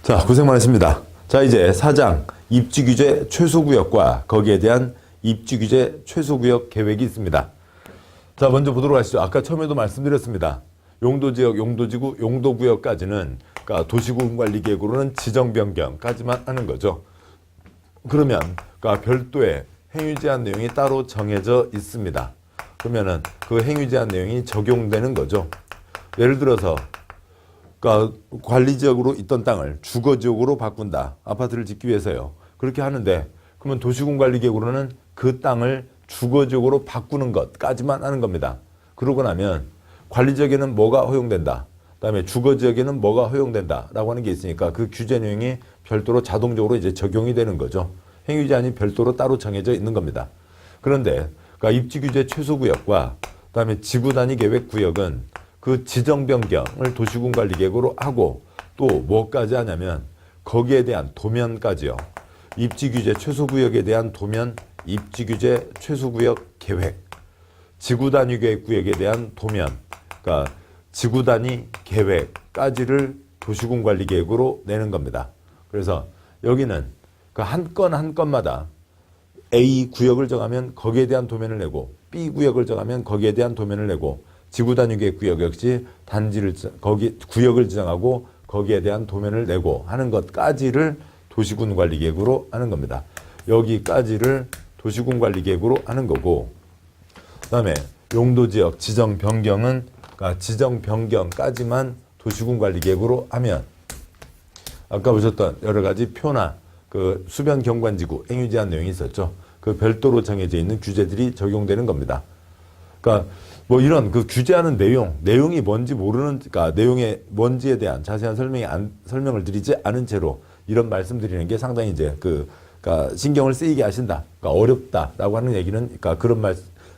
자, 고생 많으십니다. 자, 이제 4장 입지규제 최소구역과 거기에 대한 입지규제 최소구역 계획이 있습니다. 자, 먼저 보도록 하시죠. 아까 처음에도 말씀드렸습니다. 용도지역, 용도지구, 용도구역까지는 그러니까 도시군관리계획으로는 지정변경까지만 하는 거죠. 그러면 그러니까 별도의 행위제한 내용이 따로 정해져 있습니다. 그러면은 그 행위제한 내용이 적용되는 거죠. 예를 들어서 그러니까 관리지역으로 있던 땅을 주거지역으로 바꾼다. 아파트를 짓기 위해서요. 그렇게 하는데 그러면 도시군관리계획으로는 그 땅을 주거지역으로 바꾸는 것까지만 하는 겁니다. 그러고 나면 관리지역에는 뭐가 허용된다. 그다음에 주거지역에는 뭐가 허용된다. 라고 하는 게 있으니까 그 규제 내용이 별도로 자동적으로 이제 적용이 되는 거죠. 행위제한이 별도로 따로 정해져 있는 겁니다. 그런데 그러니까 입지규제 최소구역과 그다음에 지구단위계획구역은 그 지정 변경을 도시군관리계획으로 하고 또 뭐까지 하냐면 거기에 대한 도면까지요. 입지규제 최소구역에 대한 도면, 입지규제 최소구역 계획, 지구단위계획구역에 대한 도면, 그러니까 지구단위 계획까지를 도시군관리계획으로 내는 겁니다. 그래서 여기는 그 한 건 한 건마다 A 구역을 정하면 거기에 대한 도면을 내고 B 구역을 정하면 거기에 대한 도면을 내고 지구단위계획구역 역시 단지를 거기 구역을 지정하고 거기에 대한 도면을 내고 하는 것까지를 도시군관리계획으로 하는 겁니다. 여기까지를 도시군관리계획으로 하는 거고, 그다음에 용도지역 지정 변경은 그러니까 지정 변경까지만 도시군관리계획으로 하면 아까 보셨던 여러 가지 표나 그 수변 경관지구 행위제한 내용이 있었죠. 그 별도로 정해져 있는 규제들이 적용되는 겁니다. 그러니까 뭐 이런 그 규제하는 내용이 뭔지 모르는, 그러니까 내용의 뭔지에 대한 자세한 설명을 드리지 않은 채로 이런 말씀 드리는 게 상당히 이제 그러니까 신경을 쓰이게 하신다. 그러니까 어렵다라고 하는 얘기는 그러니까 그런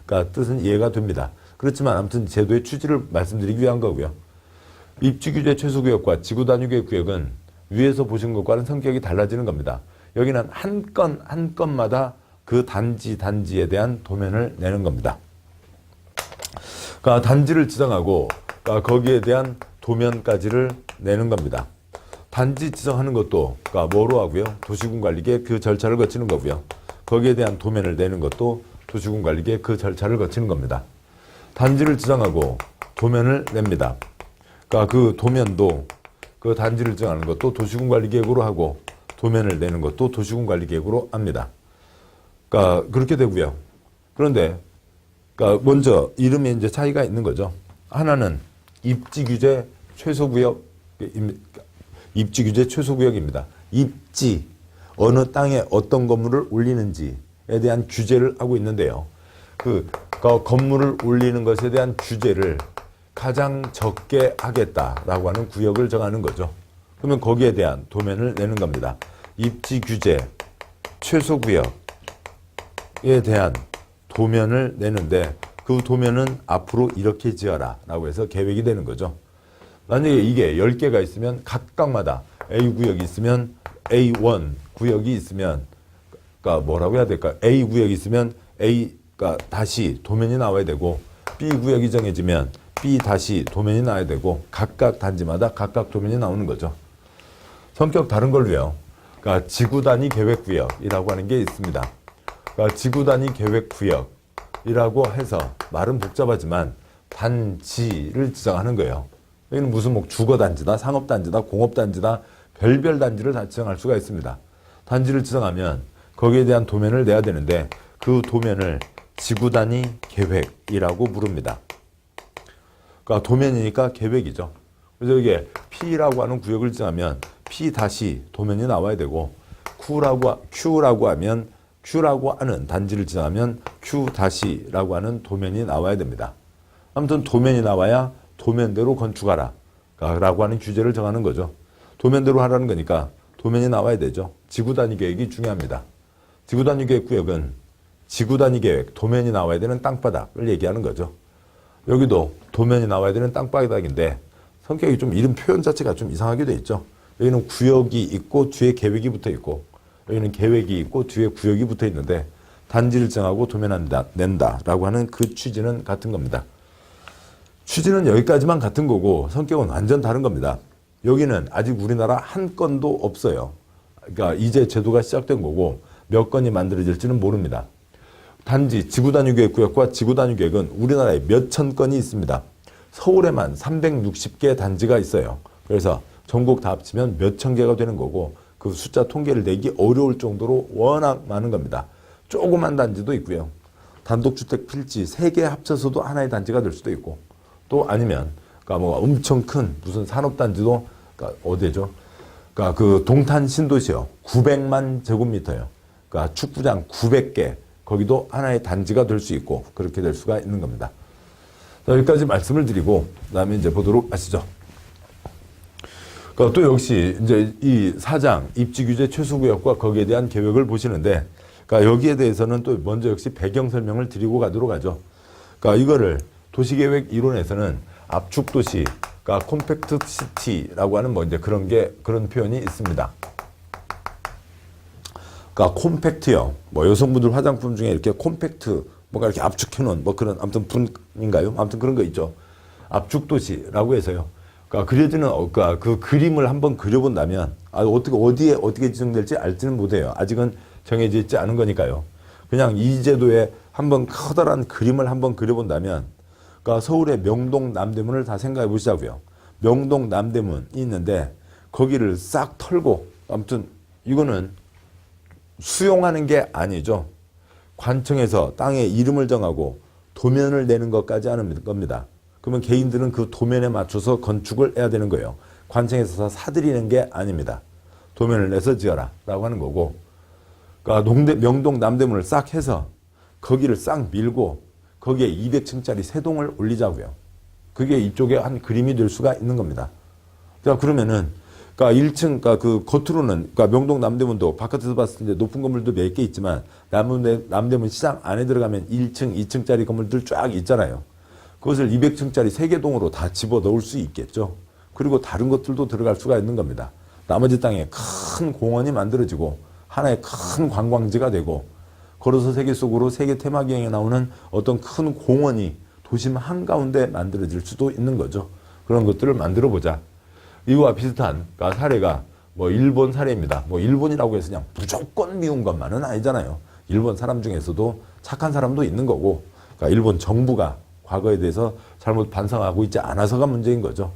그러니까 뜻은 이해가 됩니다. 그렇지만 아무튼 제도의 취지를 말씀드리기 위한 거고요. 입지규제 최소구역과 지구단위계획구역은 위에서 보신 것과는 성격이 달라지는 겁니다. 여기는 한 건 한 건마다 그 단지에 대한 도면을 내는 겁니다. 그러니까 단지를 지정하고 그러니까 거기에 대한 도면까지를 내는 겁니다. 단지 지정하는 것도 그러니까 뭐로 하고요? 도시군관리계획 그 절차를 거치는 거고요. 거기에 대한 도면을 내는 것도 도시군관리계획 그 절차를 거치는 겁니다. 단지를 지정하고 도면을 냅니다. 그러니까 그 도면도 그 단지를 지정하는 것도 도시군관리계획으로 하고 도면을 내는 것도 도시군관리계획으로 합니다. 그러니까 그렇게 되고요. 그런데 그러니까 먼저 이름에 이제 차이가 있는 거죠. 하나는 입지규제 최소구역입니다. 입지, 어느 땅에 어떤 건물을 올리는지에 대한 규제를 하고 있는데요. 그 건물을 올리는 것에 대한 규제를 가장 적게 하겠다라고 하는 구역을 정하는 거죠. 그러면 거기에 대한 도면을 내는 겁니다. 입지규제 최소구역에 대한 도면을 내는데 그 도면은 앞으로 이렇게 지어라 라고 해서 계획이 되는 거죠. 만약에 이게 10개가 있으면 각각마다 A구역이 있으면 A1 구역이 있으면 그러니까 뭐라고 해야 될까? A구역이 있으면 A가 다시 도면이 나와야 되고 B구역이 정해지면 B 다시 도면이 나와야 되고 각각 단지마다 각각 도면이 나오는 거죠. 성격 다른 걸로요. 그러니까 지구단위 계획구역이라고 하는 게 있습니다. 그러니까 지구단위 계획구역이라고 해서 말은 복잡하지만 단지를 지정하는 거예요. 여기는 무슨 뭐 주거단지다, 상업단지다, 공업단지다, 별별 단지를 다 지정할 수가 있습니다. 단지를 지정하면 거기에 대한 도면을 내야 되는데 그 도면을 지구단위 계획이라고 부릅니다. 그러니까 도면이니까 계획이죠. 그래서 이게 P라고 하는 구역을 지정하면 P 다시 도면이 나와야 되고 Q라고 하면 Q라고 하는 단지를 지정하면 Q 다시라고 하는 도면이 나와야 됩니다. 아무튼 도면이 나와야 도면대로 건축하라 라고 하는 규제를 정하는 거죠. 도면대로 하라는 거니까 도면이 나와야 되죠. 지구단위 계획이 중요합니다. 지구단위 계획구역은 지구단위 계획, 도면이 나와야 되는 땅바닥을 얘기하는 거죠. 여기도 도면이 나와야 되는 땅바닥인데 성격이 좀 이름 표현 자체가 좀 이상하게 돼 있죠. 여기는 구역이 있고 뒤에 계획이 붙어 있고 여기는 계획이 있고 뒤에 구역이 붙어 있는데 단지를 정하고 도면 낸다라고 하는 그 취지는 같은 겁니다. 취지는 여기까지만 같은 거고 성격은 완전 다른 겁니다. 여기는 아직 우리나라 한 건도 없어요. 그러니까 이제 제도가 시작된 거고 몇 건이 만들어질지는 모릅니다. 단지 지구단위계획구역과 지구단위계획은 우리나라에 몇천 건이 있습니다. 서울에만 360개 단지가 있어요. 그래서 전국 다 합치면 몇천 개가 되는 거고 그 숫자 통계를 내기 어려울 정도로 워낙 많은 겁니다. 조그만 단지도 있고요. 단독주택 필지 3개 합쳐서도 하나의 단지가 될 수도 있고 또 아니면 그러니까 뭐 엄청 큰 무슨 산업단지도 그러니까 어디죠? 그러니까 그 동탄 신도시요. 900만 제곱미터요. 그러니까 축구장 900개 거기도 하나의 단지가 될 수 있고 그렇게 될 수가 있는 겁니다. 자, 여기까지 말씀을 드리고 그다음에 이제 보도록 하시죠. 또 역시 이제 이 사장 입지규제 최소구역과 거기에 대한 계획을 보시는데, 그러니까 여기에 대해서는 또 먼저 역시 배경 설명을 드리고 가도록 하죠. 그러니까 이거를 도시계획 이론에서는 압축도시, 그러니까 콤팩트 시티라고 하는 뭐 이제 그런 표현이 있습니다. 그러니까 콤팩트요. 뭐 여성분들 화장품 중에 이렇게 콤팩트 뭔가 이렇게 압축해 놓은 뭐 그런 아무튼 분인가요? 아무튼 그런 거 있죠. 압축도시라고 해서요. 그러니까 그려지는 그러니까 그 그림을 한번 그려본다면 어떻게 지정될지 알지는 못해요. 아직은 정해져 있지 않은 거니까요. 그냥 이 제도에 한번 커다란 그림을 한번 그려본다면, 그러니까 서울의 명동 남대문을 다 생각해 보시자고요. 명동 남대문이 있는데 거기를 싹 털고, 아무튼 이거는 수용하는 게 아니죠. 관청에서 땅에 이름을 정하고 도면을 내는 것까지 하는 겁니다. 그러면 개인들은 그 도면에 맞춰서 건축을 해야 되는 거예요. 관청에서 사들이는 게 아닙니다. 도면을 내서 지어라 라고 하는 거고, 그러니까 명동 남대문을 싹 해서 거기를 싹 밀고 거기에 200층짜리 세 동을 올리자고요. 그게 이쪽에 한 그림이 될 수가 있는 겁니다. 자, 그러면은 그러니까 1층, 그러니까 그 겉으로는, 그러니까 명동 남대문도 바깥에서 봤을 때 높은 건물도 몇 개 있지만 남대문 시장 안에 들어가면 1층, 2층짜리 건물들 쫙 있잖아요. 그것을 200층짜리 3개 동으로 다 집어 넣을 수 있겠죠. 그리고 다른 것들도 들어갈 수가 있는 겁니다. 나머지 땅에 큰 공원이 만들어지고 하나의 큰 관광지가 되고 걸어서 세계 속으로 세계 테마기행에 나오는 어떤 큰 공원이 도심 한가운데 만들어질 수도 있는 거죠. 그런 것들을 만들어 보자. 이와 비슷한 그러니까 사례가 뭐 일본 사례입니다. 뭐 일본이라고 해서 그냥 무조건 미운 것만은 아니잖아요. 일본 사람 중에서도 착한 사람도 있는 거고, 그러니까 일본 정부가 과거에 대해서 잘못 반성하고 있지 않아서가 문제인 거죠.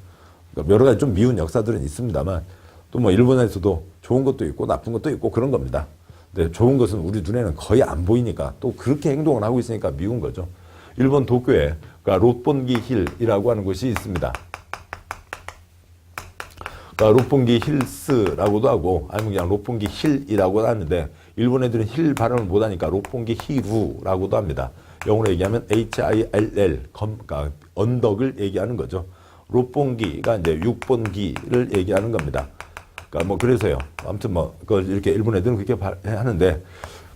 그러니까 여러 가지 좀 미운 역사들은 있습니다만 또 뭐 일본에서도 좋은 것도 있고 나쁜 것도 있고 그런 겁니다. 근데 좋은 것은 우리 눈에는 거의 안 보이니까 또 그렇게 행동을 하고 있으니까 미운 거죠. 일본 도쿄에 그러니까 롯본기 힐이라고 하는 곳이 있습니다. 그러니까 롯본기 힐스라고도 하고 아니면 그냥 롯본기 힐이라고 하는데 일본 애들은 힐 발음을 못하니까 롯본기 히루라고도 합니다. 영어로 얘기하면 HILL, 그러니까 언덕을 얘기하는 거죠. 롯본기가 이제 6번기를 얘기하는 겁니다. 그러니까 뭐 그래서요. 아무튼 뭐 그걸 이렇게 일본 애들은 그렇게 하는데,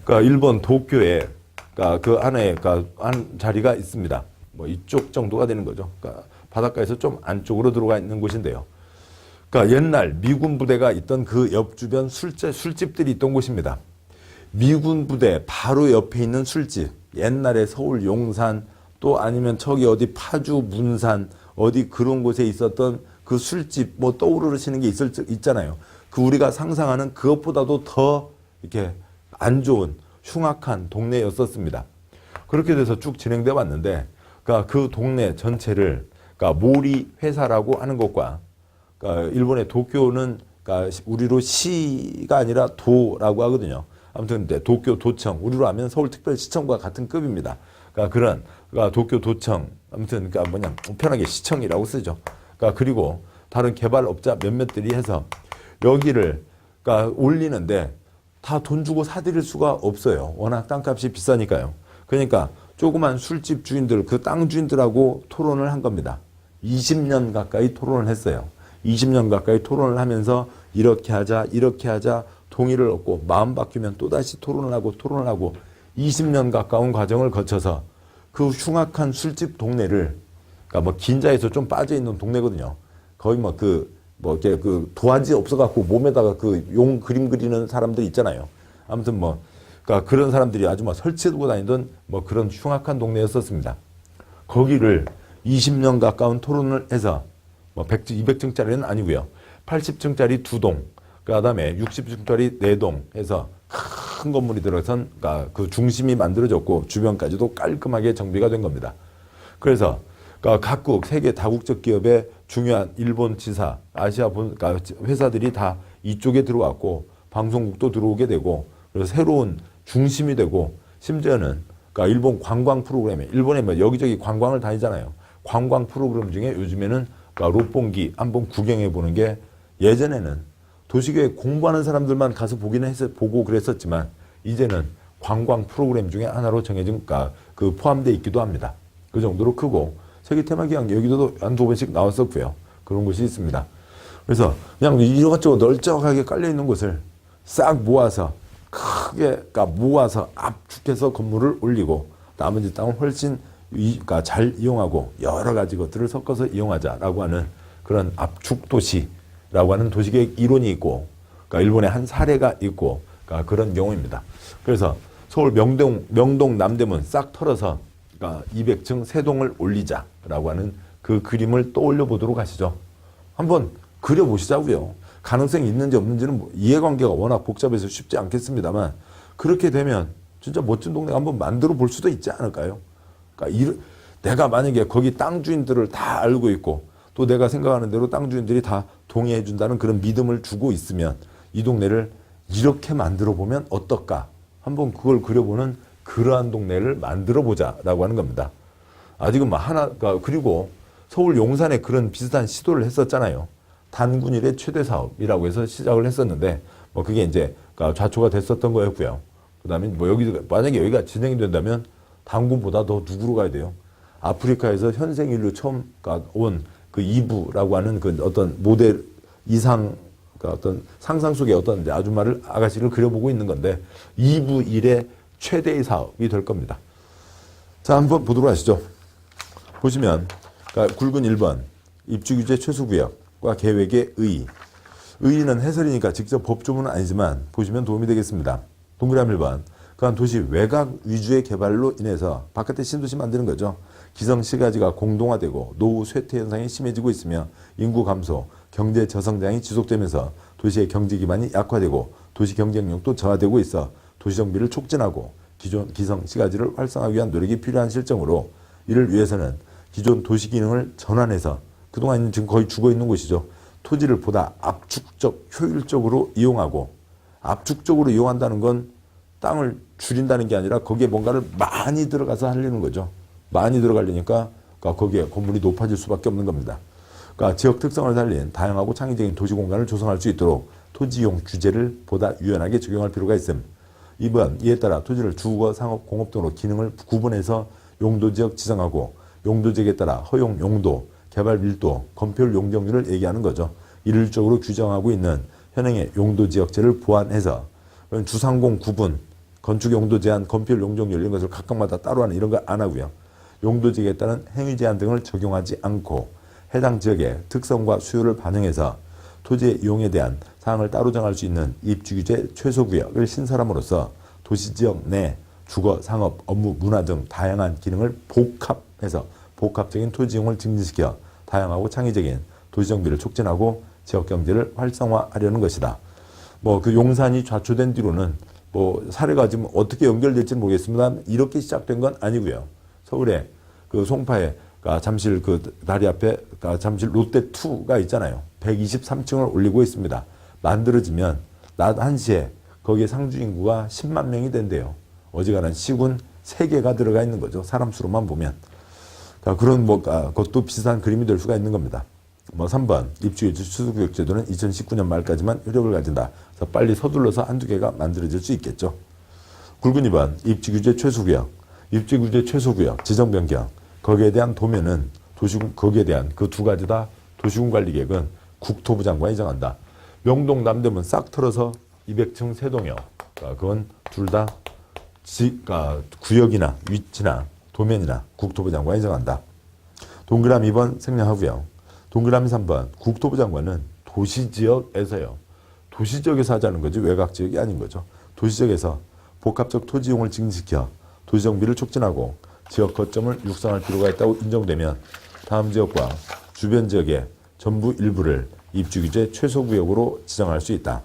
그러니까 일본 도쿄에 그러니까 그 안에 그러니까 한 자리가 있습니다. 뭐 이쪽 정도가 되는 거죠. 그러니까 바닷가에서 좀 안쪽으로 들어가 있는 곳인데요. 그러니까 옛날 미군 부대가 있던 그 옆 주변 술집들이 있던 곳입니다. 미군 부대 바로 옆에 있는 술집. 옛날에 서울 용산 또 아니면 저기 어디 파주 문산 어디 그런 곳에 있었던 그 술집 뭐 떠오르시는 게 있잖아요. 그 우리가 상상하는 그것보다도 더 이렇게 안 좋은 흉악한 동네였었습니다. 그렇게 돼서 쭉 진행돼 왔는데, 그러니까 그 동네 전체를 그러니까 모리 회사라고 하는 것과, 그러니까 일본의 도쿄는 그러니까 우리로 시가 아니라 도라고 하거든요. 아무튼 도쿄 도청, 우리로 하면 서울특별시청과 같은 급입니다. 그러니까 도쿄 도청, 아무튼 그러니까 뭐냐 편하게 시청이라고 쓰죠. 그러니까 그리고 다른 개발업자 몇몇들이 해서 여기를 그러니까 올리는데 다 돈 주고 사들일 수가 없어요. 워낙 땅값이 비싸니까요. 그러니까 조그만 술집 주인들, 그 땅 주인들하고 토론을 한 겁니다. 20년 가까이 토론을 했어요. 20년 가까이 토론을 하면서 이렇게 하자 동의를 얻고 마음 바뀌면 또다시 토론을 하고 20년 가까운 과정을 거쳐서 그 흉악한 술집 동네를, 그러니까 뭐 긴자에서 좀 빠져 있는 동네거든요. 거의 이렇게 그 도화지 없어갖고 몸에다가 그 용 그림 그리는 사람들 있잖아요. 아무튼 그러니까 그런 사람들이 아주 설치해두고 다니던 그런 흉악한 동네였었습니다. 거기를 20년 가까운 토론을 해서 100층, 200층짜리는 아니고요. 80층짜리 2동, 그다음에 60층짜리 4동 해서 큰 건물이 들어선 그러니까 그 중심이 만들어졌고 주변까지도 깔끔하게 정비가 된 겁니다. 그래서 그러니까 각국 세계 다국적 기업의 중요한 일본 지사, 아시아 그러니까 회사들이 다 이쪽에 들어왔고 방송국도 들어오게 되고 그래서 새로운 중심이 되고 심지어는 그러니까 일본 관광 프로그램에 일본에 뭐 여기저기 관광을 다니잖아요. 관광 프로그램 중에 요즘에는 그러니까 롯본기 한번 구경해 보는 게 예전에는 도시계획 공부하는 사람들만 가서 보고 그랬었지만 이제는 관광 프로그램 중에 하나로 정해진 그러니까 그 포함되어 있기도 합니다. 그 정도로 크고 세계 테마기행 여기도 한두 번씩 나왔었고요. 그런 곳이 있습니다. 그래서 그냥 이것저것 널쩍하게 깔려 있는 곳을 싹 모아서 크게 그러니까 모아서 압축해서 건물을 올리고 나머지 땅을 훨씬 그러니까 잘 이용하고 여러 가지 것들을 섞어서 이용하자라고 하는 그런 압축 도시라고 하는 도시계획 이론이 있고 그러니까 일본의 한 사례가 있고 그러니까 그런 경우입니다. 그래서 서울 명동 남대문 싹 털어서 그러니까 200층 세 동을 올리자라고 하는 그 그림을 떠올려 보도록 하시죠. 한번 그려보시자고요. 가능성이 있는지 없는지는 뭐 이해관계가 워낙 복잡해서 쉽지 않겠습니다만 그렇게 되면 진짜 멋진 동네 한번 만들어 볼 수도 있지 않을까요? 그러니까 내가 만약에 거기 땅 주인들을 다 알고 있고 또 내가 생각하는 대로 땅 주인들이 다 동의해 준다는 그런 믿음을 주고 있으면 이 동네를 이렇게 만들어 보면 어떨까? 한번 그걸 그려보는 그러한 동네를 만들어 보자라고 하는 겁니다. 아직은 뭐 그리고 서울 용산에 그런 비슷한 시도를 했었잖아요. 단군 일의 최대 사업이라고 해서 시작을 했었는데 뭐 그게 이제 좌초가 됐었던 거였고요. 그다음에 뭐 만약에 여기가 진행이 된다면 단군보다 더 누구로 가야 돼요? 아프리카에서 현생 인류 처음 온 그 이브라고 하는 그 어떤 모델 이상 어떤 상상 속의 어떤 아줌마를 아가씨를 그려보고 있는 건데 이브 일의 최대의 사업이 될 겁니다. 자, 한번 보도록 하시죠. 보시면 굵은 1번 입주규제 최소구역과 계획의 의의는 해설이니까 직접 법조문은 아니지만 보시면 도움이 되겠습니다. 동그라미 1번 그한 도시 외곽 위주의 개발로 인해서 바깥에 신도시 만드는 거죠. 기성시가지가 공동화되고 노후 쇠퇴 현상이 심해지고 있으며 인구 감소, 경제 저성장이 지속되면서 도시의 경제 기반이 약화되고 도시 경쟁력도 저하되고 있어 도시 정비를 촉진하고 기존 기성시가지를 활성화하기 위한 노력이 필요한 실정으로 이를 위해서는 기존 도시 기능을 전환해서 그동안 지금 거의 죽어 있는 곳이죠. 토지를 보다 압축적, 효율적으로 이용하고 압축적으로 이용한다는 건 땅을 줄인다는 게 아니라 거기에 뭔가를 많이 들어가서 하려는 거죠. 많이 들어가려니까 거기에 건물이 높아질 수밖에 없는 겁니다. 그러니까 지역 특성을 살린 다양하고 창의적인 도시 공간을 조성할 수 있도록 토지 이용 규제를 보다 유연하게 적용할 필요가 있음. 2번 이에 따라 토지를 주거, 상업, 공업 등으로 기능을 구분해서 용도지역 지정하고 용도지역에 따라 허용 용도, 개발 밀도, 건폐율 용적률을 얘기하는 거죠. 일률적으로 규정하고 있는 현행의 용도지역제를 보완해서 주상공 구분, 건축 용도 제한, 건폐율 용적률 이런 것을 각각마다 따로 하는 이런 거 안 하고요. 용도지역에 따른 행위 제한 등을 적용하지 않고 해당 지역의 특성과 수요를 반영해서 토지의 이용에 대한 사항을 따로 정할 수 있는 입주규제 최소구역을 신설함으로써 도시지역 내 주거, 상업, 업무, 문화 등 다양한 기능을 복합해서 복합적인 토지 이용을 증진시켜 다양하고 창의적인 도시정비를 촉진하고 지역경제를 활성화하려는 것이다. 뭐 그 용산이 좌초된 뒤로는 뭐 사례가 지금 어떻게 연결될지는 모르겠습니다. 이렇게 시작된 건 아니고요. 서울에 그 송파에 잠실 그 다리 앞에 잠실 롯데2가 있잖아요. 123층을 올리고 있습니다. 만들어지면 낮 1시에 거기에 상주 인구가 10만 명이 된대요. 어지간한 시군 3개가 들어가 있는 거죠. 사람 수로만 보면. 그런 그것도 비슷한 그림이 될 수가 있는 겁니다. 3번 입주규제 추수구역 제도는 2019년 말까지만 효력을 가진다. 그래서 빨리 서둘러서 한두 개가 만들어질 수 있겠죠. 굵은 2번 입주규제 최소구역, 입주규제 최소구역 지정 변경, 거기에 대한 도면은 거기에 대한 그 두 가지 다 도시군관리계획은 국토부 장관이 정한다. 명동 남대문 싹 털어서 200층 세동이요. 그건 둘 다 구역이나 위치나 도면이나 국토부 장관이 정한다. 동그라미 2번 생략하고요. 동그라미 3번 국토부 장관은 도시지역에서요. 도시지역에서 하자는 거지 외곽지역이 아닌 거죠. 도시지역에서 복합적 토지 이용을 증진시켜 도시정비를 촉진하고 지역 거점을 육성할 필요가 있다고 인정되면 다음 지역과 주변 지역의 전부 일부를 입주규제 최소구역으로 지정할 수 있다.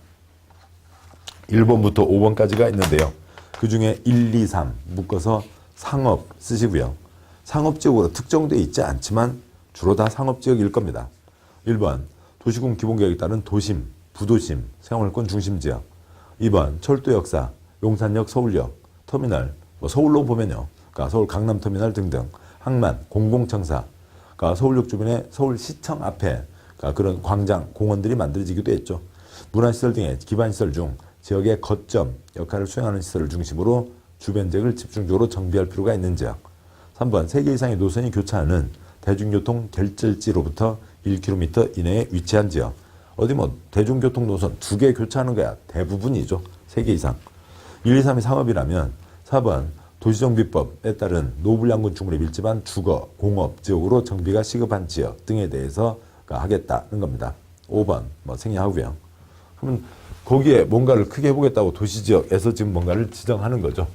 1번부터 5번까지가 있는데요. 그 중에 1, 2, 3 묶어서 상업 쓰시고요. 상업지역으로 특정되어 있지 않지만 주로 다 상업지역일 겁니다. 1번 도시군 기본계획에 따른 도심, 부도심, 생활권 중심지역. 2번 철도 역사, 용산역, 서울역, 터미널, 서울로 보면요. 그러니까 서울 강남터미널 등등, 항만, 공공청사, 그러니까 서울역 주변에 서울시청 앞에 그러니까 그런 광장, 공원들이 만들어지기도 했죠. 문화시설 등의 기반시설 중 지역의 거점 역할을 수행하는 시설을 중심으로 주변 지역을 집중적으로 정비할 필요가 있는 지역. 3번 3개 이상의 노선이 교차하는 대중교통 결절지로부터 1km 이내에 위치한 지역. 어디 뭐 대중교통 노선 2개 교차하는 거야 대부분이죠. 3개 이상. 1, 2, 3이 상업이라면 4번 도시정비법에 따른 노블양 건축물에 밀집한 주거, 공업 지역으로 정비가 시급한 지역 등에 대해서 하겠다는 겁니다. 5번 뭐 생략하고요. 그러면 거기에 뭔가를 크게 해보겠다고 도시지역에서 지금 뭔가를 지정하는 거죠.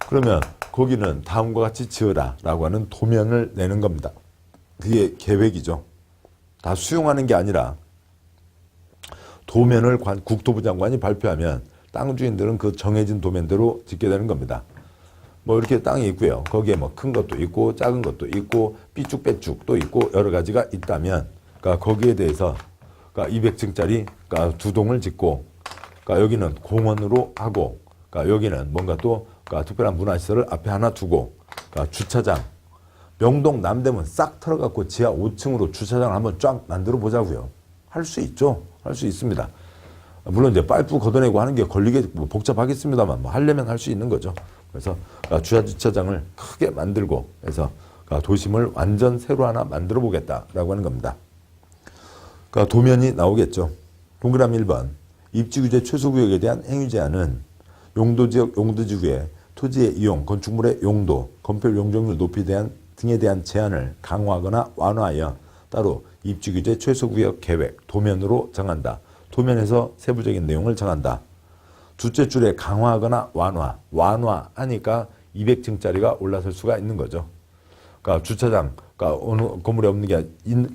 그러면 거기는 다음과 같이 지어라 라고 하는 도면을 내는 겁니다. 그게 계획이죠. 다 수용하는 게 아니라 도면을 국토부 장관이 발표하면 땅 주인들은 그 정해진 도면대로 짓게 되는 겁니다. 뭐 이렇게 땅이 있고요. 거기에 뭐 큰 것도 있고 작은 것도 있고 삐쭉빼쭉 또 있고 여러 가지가 있다면 그러니까 거기에 대해서 그러니까 200층짜리 그러니까 2동을 짓고 그러니까 여기는 공원으로 하고 그러니까 여기는 뭔가 또 그러니까 특별한 문화시설을 앞에 하나 두고 그러니까 주차장 명동 남대문 싹 털어갖고 지하 5층으로 주차장을 한번 쫙 만들어 보자고요. 할 수 있죠. 할 수 있습니다. 물론 이제 파이프 걷어내고 하는 게 걸리게 뭐 복잡하겠습니다만 뭐 하려면 할 수 있는 거죠. 그래서 주차장을 크게 만들고 해서 도심을 완전 새로 하나 만들어 보겠다라고 하는 겁니다. 그러니까 도면이 나오겠죠. 동그라미 1번 입지규제 최소구역에 대한 행위 제한은 용도지역 용도지구의 토지의 이용, 건축물의 용도, 건폐율 용적률 높이 등에 대한 제한을 강화하거나 완화하여 따로 입지규제 최소구역 계획, 도면으로 정한다. 도면에서 세부적인 내용을 정한다. 둘째 줄에 강화하거나 완화하니까 200층짜리가 올라설 수가 있는 거죠. 그러니까 주차장, 그러니까 어느 건물에 없는 게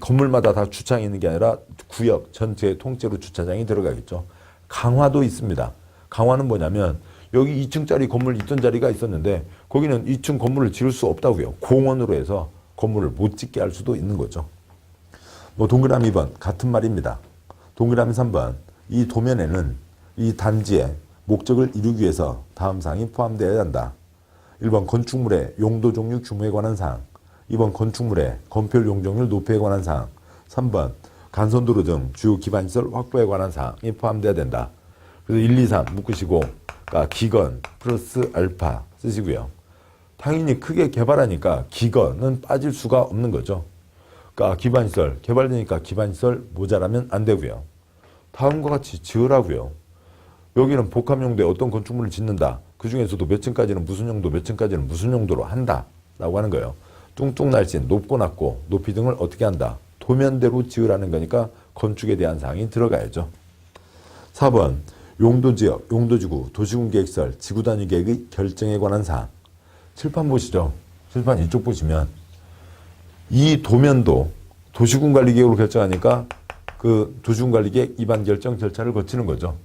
건물마다 다 주차장이 있는 게 아니라 구역 전체에 통째로 주차장이 들어가겠죠. 강화도 있습니다. 강화는 뭐냐면 여기 2층짜리 건물 있던 자리가 있었는데 거기는 2층 건물을 지을 수 없다고요. 공원으로 해서 건물을 못 짓게 할 수도 있는 거죠. 뭐 동그라미 2번 같은 말입니다. 동그라미 3번 이 도면에는 이 단지의 목적을 이루기 위해서 다음 사항이 포함되어야 한다. 1번 건축물의 용도 종류 규모에 관한 사항. 2번 건축물의 건폐율 용적률 높이에 관한 사항. 3번 간선도로 등 주요 기반시설 확보에 관한 사항이 포함되어야 된다. 그래서 1, 2, 3 묶으시고 그러니까 기건 플러스 알파 쓰시고요. 당연히 크게 개발하니까 기건은 빠질 수가 없는 거죠. 그러니까 기반시설 개발되니까 기반시설 모자라면 안 되고요. 다음과 같이 지으라고요. 여기는 복합용도에 어떤 건축물을 짓는다. 그 중에서도 몇 층까지는 무슨 용도, 몇 층까지는 무슨 용도로 한다. 라고 하는 거예요. 뚱뚱 날씬, 높고 낮고, 높이 등을 어떻게 한다. 도면대로 지으라는 거니까 건축에 대한 사항이 들어가야죠. 4번 용도지역, 용도지구, 도시군계획설, 지구단위 계획의 결정에 관한 사항. 칠판 보시죠. 칠판 이쪽 보시면 이 도면도 도시군관리계획으로 결정하니까 그 도시군관리계획 입안 결정 절차를 거치는 거죠.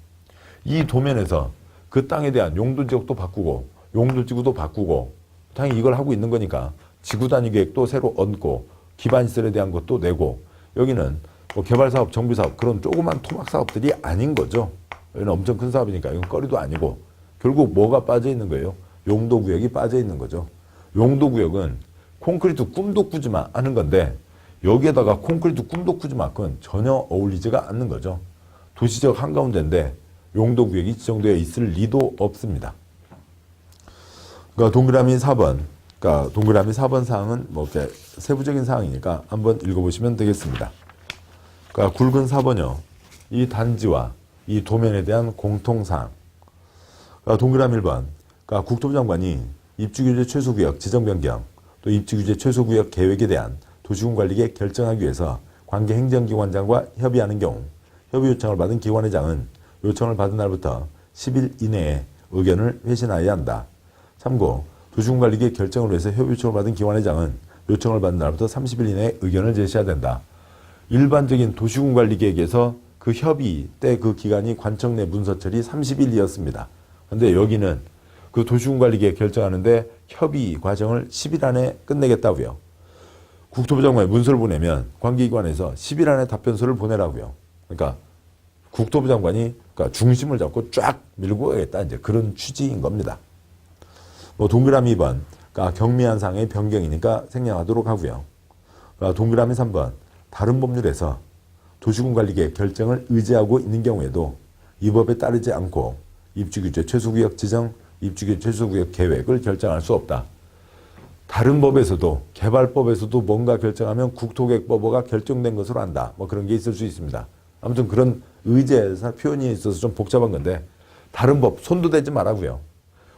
이 도면에서 그 땅에 대한 용도지역도 바꾸고 용도지구도 바꾸고 당연히 이걸 하고 있는 거니까 지구단위 계획도 새로 얹고 기반시설에 대한 것도 내고 여기는 뭐 개발사업, 정비사업 그런 조그만 토막사업들이 아닌 거죠. 여기는 엄청 큰 사업이니까 이건 거리도 아니고 결국 뭐가 빠져 있는 거예요? 용도구역이 빠져 있는 거죠. 용도구역은 콘크리트 꿈도 꾸지 마 하는 건데 여기에다가 콘크리트 꿈도 꾸지 마 그건 전혀 어울리지가 않는 거죠. 도시지역 한가운데인데 용도구역이 지정되어 있을 리도 없습니다. 그러니까 동그라미 4번, 그러니까 동그라미 4번 사항은 뭐 이렇게 세부적인 사항이니까 한번 읽어보시면 되겠습니다. 그러니까 굵은 4번요. 이 단지와 이 도면에 대한 공통사항. 그러니까 동그라미 1번, 그러니까 국토부 장관이 입주규제 최소구역 지정 변경, 또 입주규제 최소구역 계획에 대한 도시군관리계획 결정하기 위해서 관계 행정기관장과 협의하는 경우 협의 요청을 받은 기관회장은 요청을 받은 날부터 10일 이내에 의견을 회신하여야 한다. 참고 도시군관리계획 결정을 위해서 협의 요청을 받은 기관회장은 요청을 받은 날부터 30일 이내에 의견을 제시해야 된다. 일반적인 도시군 관리 계획에서 그 협의 때 그 기간이 관청 내 문서처리 30일이었습니다. 근데 여기는 그 도시군 관리 계획 결정하는데 협의 과정을 10일 안에 끝내겠다고요. 국토부 장관에 문서를 보내면 관계기관에서 10일 안에 답변서를 보내라고요. 그러니까 국토부 장관이 그러니까 중심을 잡고 쫙 밀고 가겠다. 이제 그런 취지인 겁니다. 뭐 동그라미 2번, 그러니까 경미한 사항의 변경이니까 생략하도록 하고요. 그러니까 동그라미 3번, 다른 법률에서 도시군 관리계획 결정을 의지하고 있는 경우에도 이 법에 따르지 않고 입주규제 최소구역 지정, 입주규제 최소구역 계획을 결정할 수 없다. 다른 법에서도 개발법에서도 뭔가 결정하면 국토계획법어가 결정된 것으로 한다. 뭐 그런 게 있을 수 있습니다. 아무튼 그런 의제사 표현이 있어서 좀 복잡한 건데 다른 법 손도 대지 말라고요.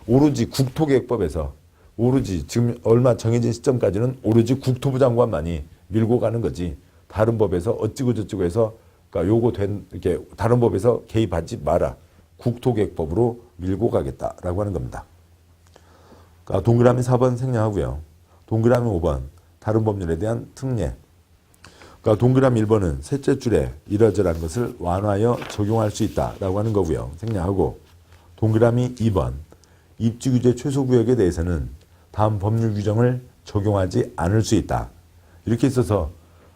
오로지 국토계획법에서 오로지 지금 얼마 정해진 시점까지는 오로지 국토부 장관만이 밀고 가는 거지 다른 법에서 어찌고 저찌고 해서 그러니까 요거 된 이렇게 다른 법에서 개입하지 마라. 국토계획법으로 밀고 가겠다라고 하는 겁니다. 그러니까 동그라미 4번 생략하고요. 동그라미 5번 다른 법률에 대한 특례. 그러니까 동그라미 1번은 셋째 줄에 이러저러한 것을 완화하여 적용할 수 있다라고 하는 거고요. 생략하고 동그라미 2번 입주규제 최소구역에 대해서는 다음 법률 규정을 적용하지 않을 수 있다. 이렇게 있어서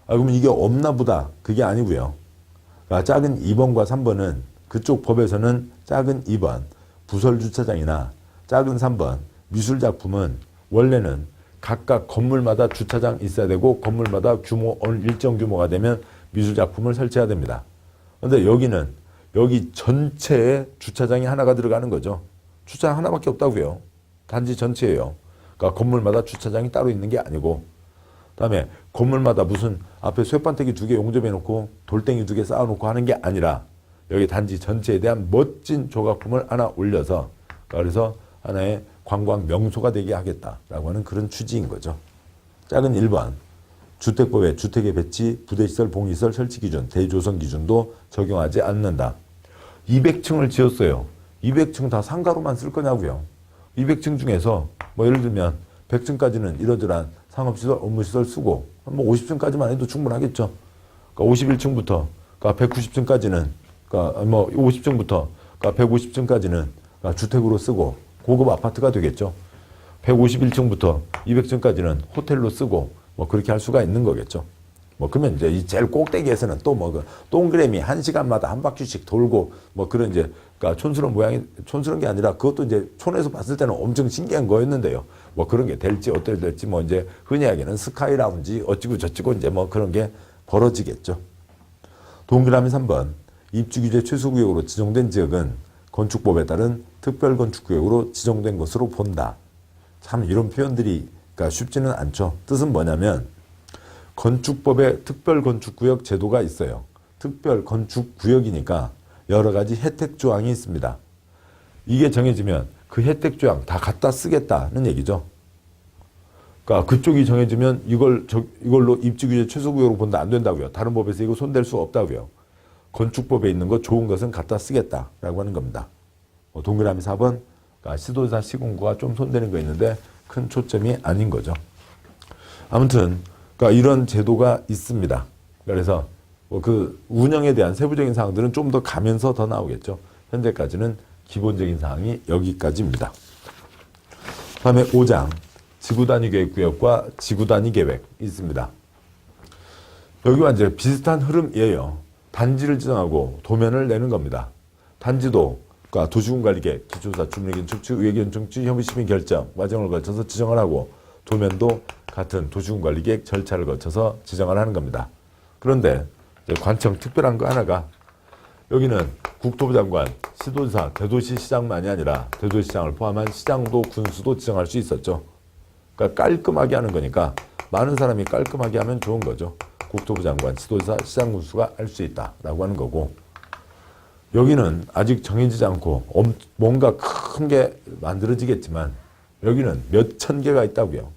그러면 이게 없나 보다. 그게 아니고요. 그러니까 작은 2번과 3번은 그쪽 법에서는 작은 2번 부설주차장이나 작은 3번 미술작품은 원래는 각각 건물마다 주차장 있어야 되고 건물마다 규모 어느 일정 규모가 되면 미술작품을 설치해야 됩니다. 그런데 여기는 여기 전체에 주차장이 하나가 들어가는 거죠. 주차장 하나밖에 없다고요. 단지 전체예요. 그러니까 건물마다 주차장이 따로 있는 게 아니고 그다음에 건물마다 무슨 앞에 쇠반태기 2개 용접해놓고 돌덩이 2개 쌓아놓고 하는 게 아니라 여기 단지 전체에 대한 멋진 조각품을 하나 올려서 그래서 하나의 관광 명소가 되게 하겠다라고 하는 그런 취지인 거죠. 작은 1번 주택법의 주택의 배치, 부대시설, 봉시설 설치 기준, 대조성 기준도 적용하지 않는다. 200층을 지었어요. 200층 다 상가로만 쓸 거냐고요. 200층 중에서 뭐 예를 들면 100층까지는 이러저러한 상업시설, 업무시설 쓰고 뭐 50층까지만 해도 충분하겠죠. 그러니까 51층부터 그러니까 190층까지는 그러니까 뭐 50층부터 그러니까 150층까지는 그러니까 주택으로 쓰고 고급 아파트가 되겠죠. 151층부터 200층까지는 호텔로 쓰고 뭐 그렇게 할 수가 있는 거겠죠. 뭐 그러면 이제 이 제일 꼭대기에서는 또 뭐 그 동그라미 1시간마다 한 바퀴씩 돌고 뭐 그런 이제 그러니까 촌스러운 모양이 촌스러운 게 아니라 그것도 이제 촌에서 봤을 때는 엄청 신기한 거였는데요. 뭐 그런 게 될지 어떻게 될지 뭐 이제 흔히 하기는 스카이 라운지 어찌고 저찌고 이제 뭐 그런 게 벌어지겠죠. 동그라미 3번 입주규제 최소구역으로 지정된 지역은 건축법에 따른 특별건축구역으로 지정된 것으로 본다. 참 이런 표현들이 그러니까 쉽지는 않죠. 뜻은 뭐냐면 건축법에 특별건축구역 제도가 있어요. 특별건축구역이니까 여러 가지 혜택 조항이 있습니다. 이게 정해지면 그 혜택 조항 다 갖다 쓰겠다는 얘기죠. 그러니까 그쪽이 정해지면 이걸로 입주규제 최소구역으로 본다 안 된다고요. 다른 법에서 이거 손댈 수 없다고요. 건축법에 있는 거 좋은 것은 갖다 쓰겠다라고 하는 겁니다. 동그라미 4번 그러니까 시도지사 시군구가 좀 손대는 거 있는데 큰 초점이 아닌 거죠. 아무튼 그러니까 이런 제도가 있습니다. 그래서 뭐 그 운영에 대한 세부적인 사항들은 좀 더 가면서 더 나오겠죠. 현재까지는 기본적인 사항이 여기까지입니다. 다음에 5장 지구단위 계획구역과 지구단위 계획 있습니다. 여기와 이제 비슷한 흐름이에요. 단지를 지정하고 도면을 내는 겁니다. 단지도 그러니까 도시군관리계획, 기초조사, 주민의견 청취, 의회견 청취, 협의시민 결정 과정을 거쳐서 지정을 하고 도면도 같은 도시군관리계획 절차를 거쳐서 지정을 하는 겁니다. 그런데 관청 특별한 거 하나가 여기는 국토부 장관, 시도지사, 대도시시장만이 아니라 대도시시장을 포함한 시장도 군수도 지정할 수 있었죠. 그러니까 깔끔하게 하는 거니까 많은 사람이 깔끔하게 하면 좋은 거죠. 국토부 장관, 시도지사, 시장 군수가 할 수 있다라고 하는 거고 여기는 아직 정해지지 않고 뭔가 큰 게 만들어지겠지만 여기는 몇천 개가 있다고요.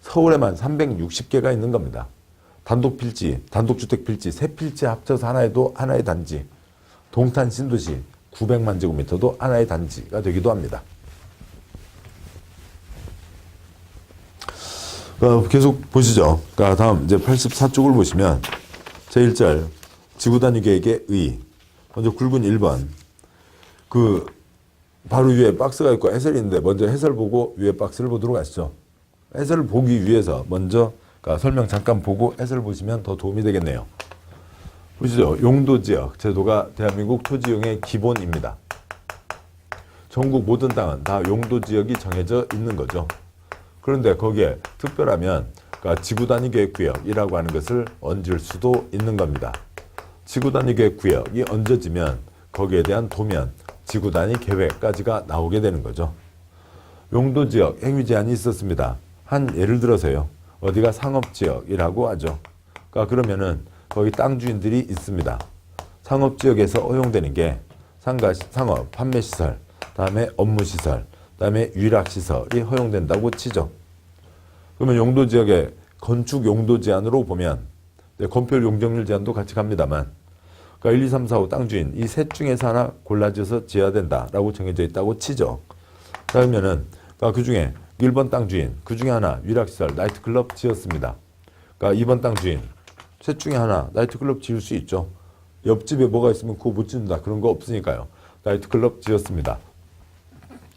서울에만 360개가 있는 겁니다. 단독 필지, 단독주택 필지, 세 필지 합쳐서 하나의 단지. 동탄 신도시 900만 제곱미터도 하나의 단지가 되기도 합니다. 계속 보시죠. 그러니까 다음 이제 84쪽을 보시면 제1절 지구단위 계획의 의. 먼저 굵은 1번. 바로 위에 박스가 있고 해설이 있는데 먼저 해설 보고 위에 박스를 보도록 하시죠. 해설을 보기 위해서 먼저 설명 잠깐 보고 해설 보시면 더 도움이 되겠네요. 보시죠. 용도지역 제도가 대한민국 토지용의 기본입니다. 전국 모든 땅은 다 용도지역이 정해져 있는 거죠. 그런데 거기에 특별하면 지구단위 계획구역이라고 하는 것을 얹을 수도 있는 겁니다. 지구단위 계획구역이 얹어지면 거기에 대한 도면, 지구단위 계획까지가 나오게 되는 거죠. 용도지역 행위 제한이 있었습니다. 예를 들어서요. 어디가 상업지역이라고 하죠. 그러면은 거기 땅 주인들이 있습니다. 상업지역에서 허용되는 게 상업, 판매시설, 다음에 업무시설, 다음에 위락시설이 허용된다고 치죠. 그러면 용도지역의 건축 용도 제한으로 보면 건폐율 용적률 제한도 같이 갑니다만 1, 2, 3, 4, 5 땅 주인 이 셋 중에서 하나 골라져서 지어야 된다라고 정해져 있다고 치죠. 자, 그러면은 그 중에 1번 땅 주인 그 중에 하나 위락시설 나이트클럽 지었습니다. 2번 땅 주인 셋 중에 하나 나이트클럽 지을 수 있죠. 옆집에 뭐가 있으면 그거 못 짓는다 그런 거 없으니까요. 나이트클럽 지었습니다.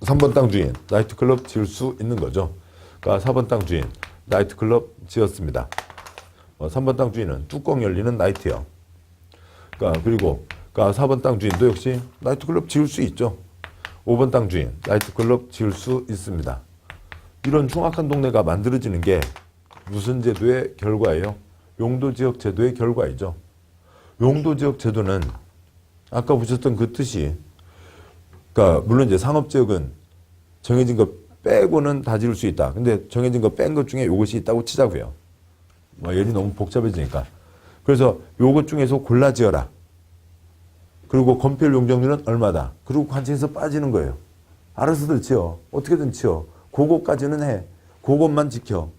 3번 땅 주인 나이트클럽 지을 수 있는 거죠. 4번 땅 주인 나이트클럽 지었습니다. 3번 땅 주인은 뚜껑 열리는 나이트요. 그리고 4번 땅 주인도 역시 나이트클럽 지을 수 있죠. 5번 땅 주인 나이트클럽 지을 수 있습니다. 이런 흉악한 동네가 만들어지는 게 무슨 제도의 결과예요? 용도지역 제도의 결과이죠. 용도지역 제도는 아까 보셨던 그 뜻이 물론 이제 상업지역은 정해진 거 빼고는 다 지을 수 있다. 근데 정해진 거 뺀 것 중에 이것이 있다고 치자고요. 예리 너무 복잡해지니까. 그래서 요것 중에서 골라 지어라. 그리고 건폐율 용적률은 얼마다. 그리고 관청에서 빠지는 거예요. 알아서들 지어. 어떻게든 지어. 그거까지는 해. 그것만 지켜.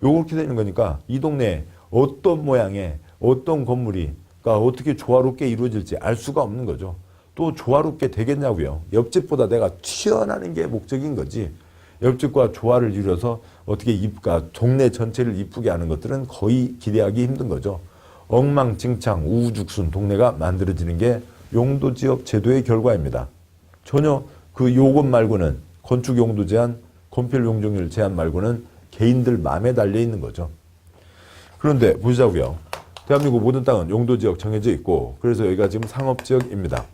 요렇게 되는 거니까 이 동네에 어떤 모양의 어떤 건물이 어떻게 조화롭게 이루어질지 알 수가 없는 거죠. 또 조화롭게 되겠냐고요. 옆집보다 내가 튀어나는 게 목적인 거지. 옆집과 조화를 이루어서 어떻게 동네 전체를 이쁘게 하는 것들은 거의 기대하기 힘든 거죠. 엉망진창 우후죽순 동네가 만들어지는 게 용도지역 제도의 결과입니다. 전혀 요것 말고는 건축 용도 제한, 건폐율 용적률 제한 말고는 개인들 마음에 달려 있는 거죠. 그런데 보시자고요. 대한민국 모든 땅은 용도지역 정해져 있고 그래서 여기가 지금 상업지역입니다.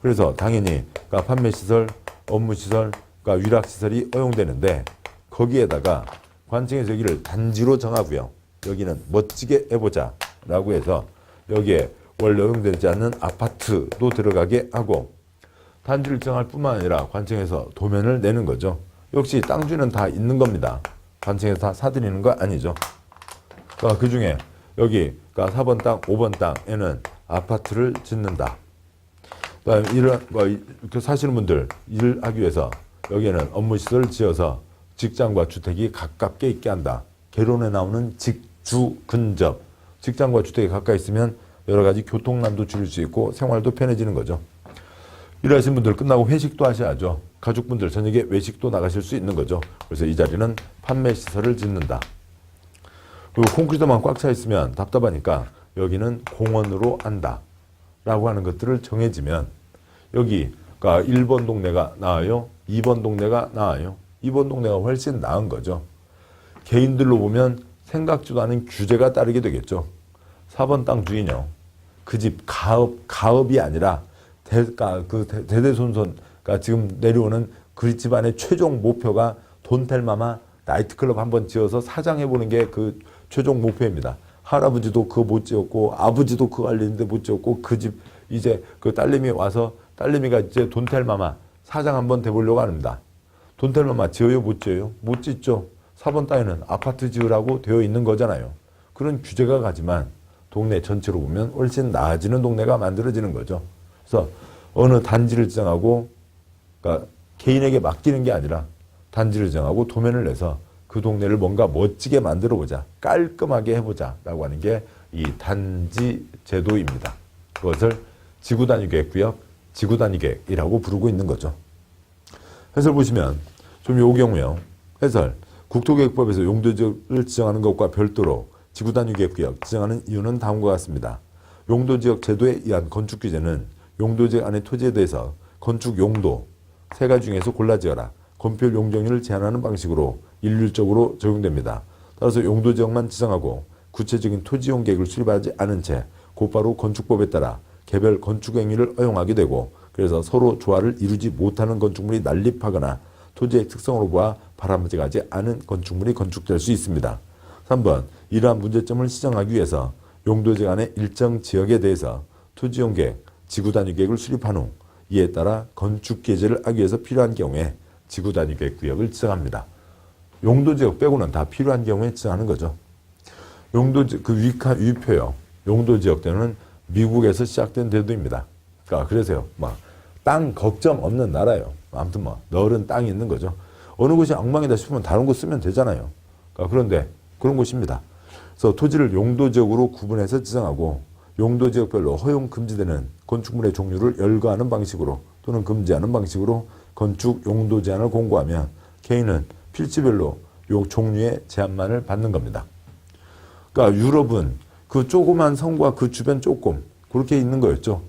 그래서 당연히 판매시설, 업무시설, 위락시설이 허용되는데 거기에다가 관청에서 여기를 단지로 정하고요. 여기는 멋지게 해보자 라고 해서 여기에 원래 허용되지 않는 아파트도 들어가게 하고 단지를 정할 뿐만 아니라 관청에서 도면을 내는 거죠. 역시 땅 주인은 다 있는 겁니다. 관청에서 다 사들이는 거 아니죠. 그 중에 여기 4번 땅, 5번 땅에는 아파트를 짓는다. 이렇게 사시는 분들 일을 하기 위해서 여기에는 업무시설을 지어서 직장과 주택이 가깝게 있게 한다. 개론에 나오는 직주 근접. 직장과 주택이 가까이 있으면 여러 가지 교통난도 줄일 수 있고 생활도 편해지는 거죠. 일하시는 분들 끝나고 회식도 하셔야죠. 가족분들 저녁에 외식도 나가실 수 있는 거죠. 그래서 이 자리는 판매시설을 짓는다. 그리고 콘크리트만 꽉 차 있으면 답답하니까 여기는 공원으로 한다. 라고 하는 것들을 정해지면 여기 1번 동네가 나아요? 2번 동네가 나아요? 2번 동네가 훨씬 나은 거죠. 개인들로 보면 생각지도 않은 규제가 따르게 되겠죠. 4번 땅 주인요. 그 집 가업이 아니라 대대손손 지금 내려오는 그 집안의 최종 목표가 돈텔마마 나이트클럽 한번 지어서 사장해보는 게 그 최종 목표입니다. 할아버지도 그거 못 지었고 아버지도 그거 알리는데 못 지었고 그 집 이제 그 딸내미 와서 딸내미가 이제 돈텔마마 사장 한번 돼보려고 합니다. 돈텔마마 지어요? 못 지어요? 못 짓죠. 4번 땅에는 아파트 지으라고 되어 있는 거잖아요. 그런 규제가 가지만 동네 전체로 보면 훨씬 나아지는 동네가 만들어지는 거죠. 그래서 어느 단지를 지정하고 개인에게 맡기는 게 아니라 단지를 정하고 도면을 내서 그 동네를 뭔가 멋지게 만들어보자. 깔끔하게 해보자. 라고 하는 게 이 단지 제도입니다. 그것을 지구단위계획구역, 지구단위계획이라고 부르고 있는 거죠. 해설 보시면 좀 요 경우요. 해설. 국토계획법에서 용도지역을 지정하는 것과 별도로 지구단위계획구역 지정하는 이유는 다음과 같습니다. 용도지역 제도에 의한 건축규제는 용도지역 안의 토지에 대해서 건축 용도 세 가지 중에서 골라 지어라. 건폐율 용적률을 제한하는 방식으로 일률적으로 적용됩니다. 따라서 용도지역만 지정하고 구체적인 토지이용 계획을 수립하지 않은 채 곧바로 건축법에 따라 개별 건축행위를 허용하게 되고 그래서 서로 조화를 이루지 못하는 건축물이 난립하거나 토지의 특성으로 보아 바람직하지 않은 건축물이 건축될 수 있습니다. 3번 이러한 문제점을 시정하기 위해서 용도지역 안의 일정 지역에 대해서 토지이용 계획, 지구단위 계획을 수립한 후 이에 따라 건축 개제를 하기 위해서 필요한 경우에 지구단위 계획 구역을 지정합니다. 용도지역 빼고는 다 필요한 경우에 지정하는 거죠. 용도지역 그 위표요. 용도지역 때는 미국에서 시작된 제도입니다. 그러니까 그래서요. 막 땅 걱정 없는 나라예요. 아무튼 뭐 넓은 땅이 있는 거죠. 어느 곳이 엉망이다 싶으면 다른 곳 쓰면 되잖아요. 그러니까 그런데 그런 곳입니다. 그래서 토지를 용도지역으로 구분해서 지정하고 용도지역별로 허용 금지되는 건축물의 종류를 열거하는 방식으로 또는 금지하는 방식으로 건축 용도 제한을 공고하면 개인은 필지별로 요 종류의 제한만을 받는 겁니다. 그러니까 유럽은 그 조그만 성과 그 주변 조금 그렇게 있는 거였죠.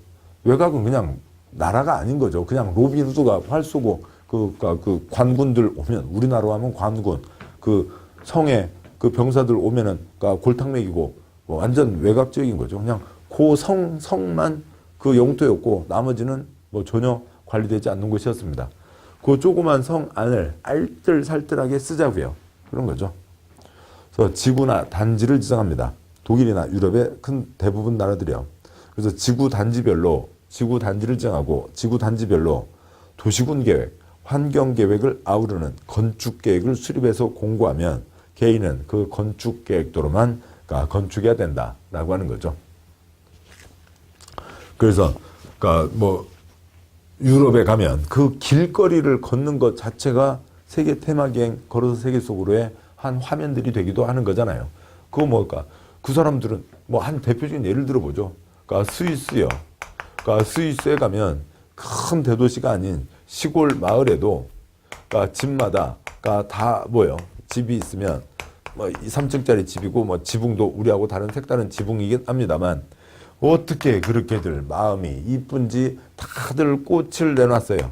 외곽은 그냥 나라가 아닌 거죠. 그냥 로빈 후드가 활 쏘고 그 관군들 오면 우리나라로 하면 관군 그 성에 그 병사들 오면은 그러니까 골탕 먹이고 뭐 완전 외곽적인 거죠. 그냥 그 성만 그 영토였고 나머지는 뭐 전혀 관리되지 않는 곳이었습니다. 그 조그만 성 안을 알뜰살뜰하게 쓰자고요. 그런 거죠. 그래서 지구나 단지를 지정합니다. 독일이나 유럽의 큰 대부분 나라들이요. 그래서 지구 단지를 지정하고 지구 단지별로 도시군 계획, 환경 계획을 아우르는 건축 계획을 수립해서 공고하면 개인은 그 건축 계획도로만 건축해야 된다라고 하는 거죠. 그래서 그러니까 뭐 유럽에 가면 그 길거리를 걷는 것 자체가 세계 테마기행 걸어서 세계 속으로의 한 화면들이 되기도 하는 거잖아요. 그거 뭘까? 그 사람들은 뭐 한 대표적인 예를 들어보죠. 그러니까 스위스요. 그러니까 스위스에 가면 큰 대도시가 아닌 시골 마을에도 그러니까 집마다 그러니까 다 뭐요? 집이 있으면 뭐 3층짜리 집이고 뭐 지붕도 우리하고 다른 색다른 지붕이긴 합니다만 어떻게 그렇게들 마음이 이쁜지 다들 꽃을 내놨어요.